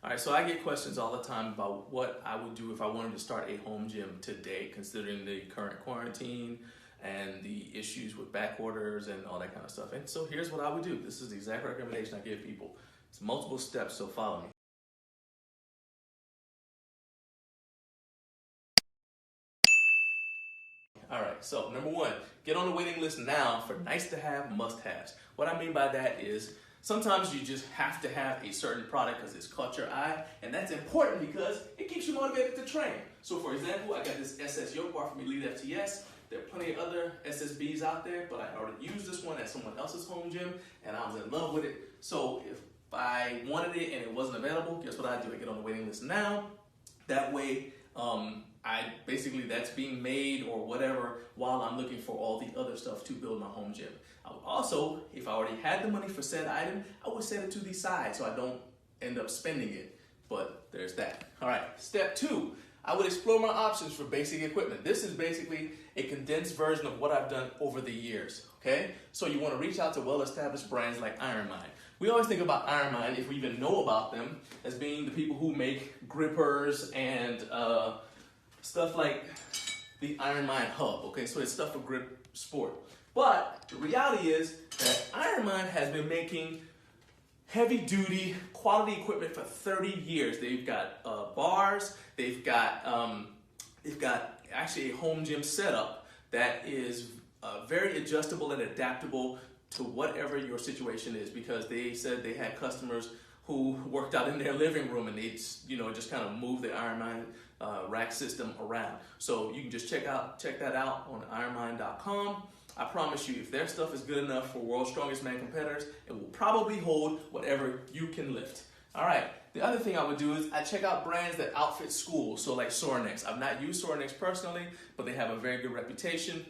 All right, so I get questions all the time about what I would do if I wanted to start a home gym today, considering the current quarantine and the issues with back orders and all that kind of stuff. And so here's what I would do. This is the exact recommendation I give people. It's multiple steps, so follow me. All right, so number one, get on the waiting list now for nice to have must-haves. What I mean by that is sometimes you just have to have a certain product because it's caught your eye, and that's important because it keeps you motivated to train. So for example, I got this SS yoke bar from Elite FTS. There are plenty of other SSBs out there, but I already used this one at someone else's home gym, and I was in love with it. So if I wanted it and it wasn't available, guess what I do? I get on the waiting list now. That way, that's being made or whatever while I'm looking for all the other stuff to build my home gym. I would also, if I already had the money for said item, I would set it to the side so I don't end up spending it. But there's that. All right, step two, I would explore my options for basic equipment. This is basically a condensed version of what I've done over the years, okay? So you want to reach out to well-established brands like Ironmind. We always think about Ironmind, if we even know about them, as being the people who make grippers and stuff like the Ironmind Hub, okay? So it's stuff for grip sport. But the reality is that Ironmind has been making heavy-duty quality equipment for 30 years. They've got bars, they've got actually a home gym setup that is very adjustable and adaptable to whatever your situation is, because they said they had customers who worked out in their living room and they just kind of moved the Ironmind rack system around. So you can just check that out on ironmind.com. I promise you, if their stuff is good enough for World's Strongest Man competitors, it will probably hold whatever you can lift. All right, the other thing I would do is I check out brands that outfit schools, so like Sorinex. I've not used Sorinex personally, but they have a very good reputation.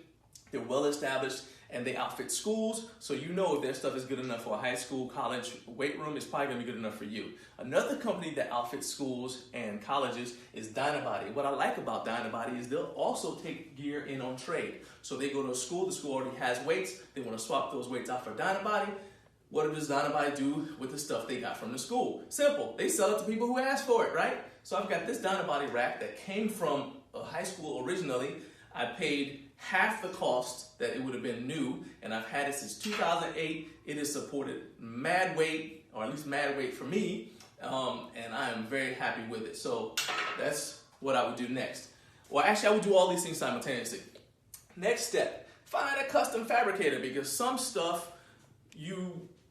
They're well established and they outfit schools, so you know if their stuff is good enough for a high school, college weight room, it's probably gonna be good enough for you. Another company that outfits schools and colleges is Dynabody. What I like about Dynabody is they'll also take gear in on trade. So they go to a school, the school already has weights, they wanna swap those weights out for Dynabody. What does Dynabody do with the stuff they got from the school? Simple, they sell it to people who ask for it, right? So I've got this Dynabody rack that came from a high school originally. I paid half the cost that it would have been new, and I've had it since 2008. It has supported mad weight, or at least mad weight for me, and I am very happy with it. So that's what I would do next. Well, actually, I would do all these things simultaneously. Next step, find a custom fabricator, because some stuff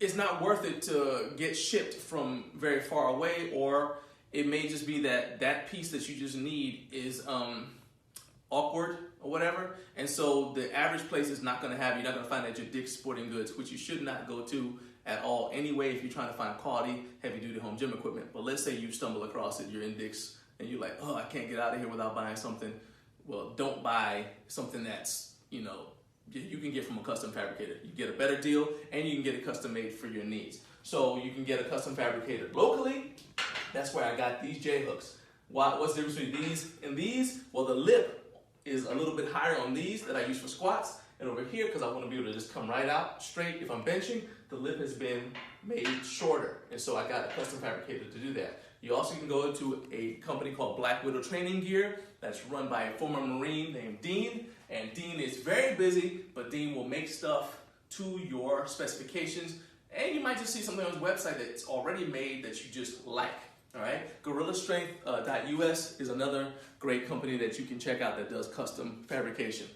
it's not worth it to get shipped from very far away, or it may just be that piece that you just need is awkward or whatever, and so the average place is not going to have, you're not going to find at your Dick's Sporting Goods, which you should not go to at all anyway if you're trying to find quality heavy-duty home gym equipment. But let's say you stumble across it, you're in Dick's and you're like, oh, I can't get out of here without buying something. Well, don't buy something that's, you can get from a custom fabricator. You get a better deal and you can get it custom made for your needs. So you can get a custom fabricator locally. That's where I got these J-hooks. What's the difference between these and these? Well, the lip is a little bit higher on these that I use for squats, and over here, because I want to be able to just come right out straight if I'm benching, the lip has been made shorter, and so I got a custom fabricator to do that. You also can go to a company called Black Widow Training Gear that's run by a former Marine named Dean, and Dean is very busy, but Dean will make stuff to your specifications, and you might just see something on his website that's already made that you just like. All right, GorillaStrength.us is another great company that you can check out that does custom fabrication.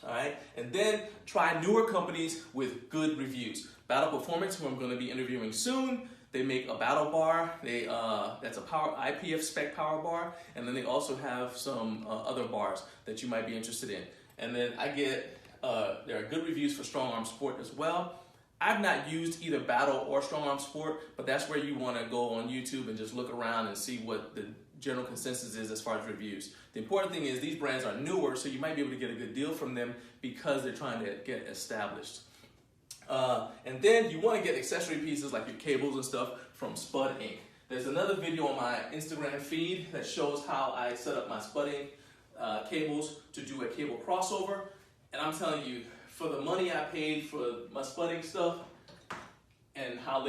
All right, and then try newer companies with good reviews. Battle Performance, who I'm going to be interviewing soon, they make a battle bar. That's a IPF spec power bar, and then they also have some other bars that you might be interested in. And then there are good reviews for Strong Arm Sport as well. I've not used either Battle or Strong Arm Sport, but that's where you want to go on YouTube and just look around and see what the general consensus is as far as reviews. The important thing is these brands are newer, so you might be able to get a good deal from them because they're trying to get established. And then you want to get accessory pieces like your cables and stuff from Spud Inc. There's another video on my Instagram feed that shows how I set up my Spud Inc. Cables to do a cable crossover, and I'm telling you, for the money I paid for my Spud Inc. stuff and how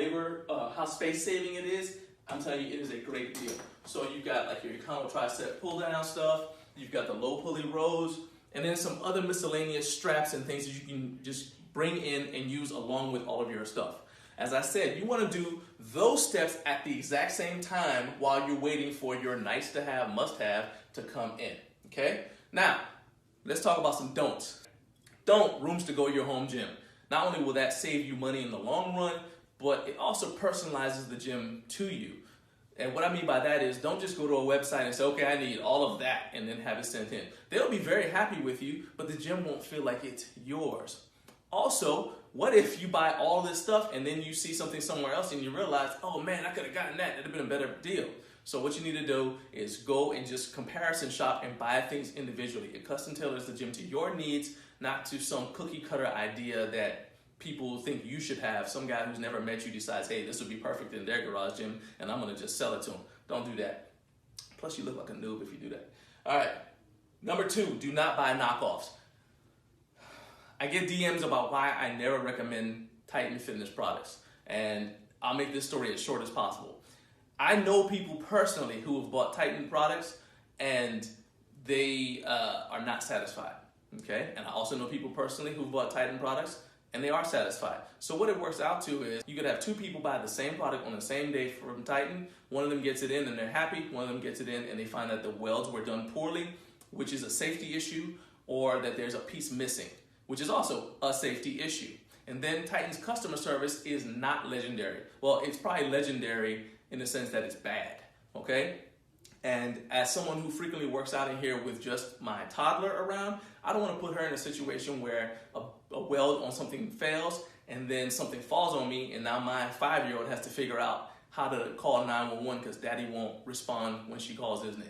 space saving it is, I'm telling you, it is a great deal. So you've got like your Econo tricep pull down stuff, you've got the low pulley rows, and then some other miscellaneous straps and things that you can just bring in and use along with all of your stuff. As I said, you want to do those steps at the exact same time while you're waiting for your nice to have, must have to come in. Okay? Now, let's talk about some don'ts. Don't rooms to go your home gym. Not only will that save you money in the long run, but it also personalizes the gym to you. And what I mean by that is don't just go to a website and say, okay, I need all of that and then have it sent in. They'll be very happy with you, but the gym won't feel like it's yours. Also, what if you buy all this stuff and then you see something somewhere else and you realize, oh man, I could have gotten that. That'd have been a better deal. So what you need to do is go and just comparison shop and buy things individually. It custom tailors the gym to your needs, not to some cookie cutter idea that people think you should have. Some guy who's never met you decides, hey, this would be perfect in their garage gym and I'm gonna just sell it to them. Don't do that. Plus you look like a noob if you do that. All right, number 2, do not buy knockoffs. I get DMs about why I never recommend Titan fitness products, and I'll make this story as short as possible. I know people personally who have bought Titan products and they are not satisfied, okay? And I also know people personally who've bought Titan products and they are satisfied. So what it works out to is you could have 2 people buy the same product on the same day from Titan. One of them gets it in and they're happy. One of them gets it in and they find that the welds were done poorly, which is a safety issue, or that there's a piece missing, which is also a safety issue. And then Titan's customer service is not legendary. Well, it's probably legendary in the sense that it's bad, okay? And as someone who frequently works out in here with just my toddler around, I don't want to put her in a situation where a weld on something fails and then something falls on me and now my 5-year-old has to figure out how to call 911 because daddy won't respond when she calls his name.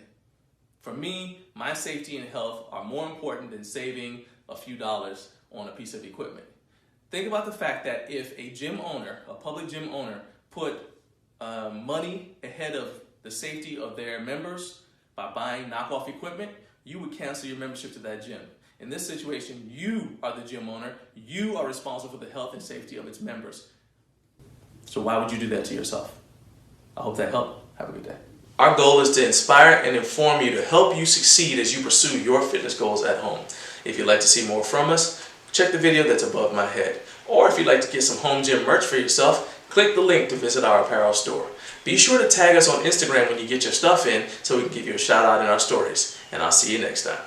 For me, my safety and health are more important than saving a few dollars on a piece of equipment. Think about the fact that if a gym owner, a public gym owner, put money ahead of the safety of their members by buying knockoff equipment, you would cancel your membership to that gym. In this situation, you are the gym owner. You are responsible for the health and safety of its members. So why would you do that to yourself? I hope that helped. Have a good day. Our goal is to inspire and inform you to help you succeed as you pursue your fitness goals at home. If you'd like to see more from us, check the video that's above my head. Or if you'd like to get some home gym merch for yourself, click the link to visit our apparel store. Be sure to tag us on Instagram when you get your stuff in so we can give you a shout out in our stories. And I'll see you next time.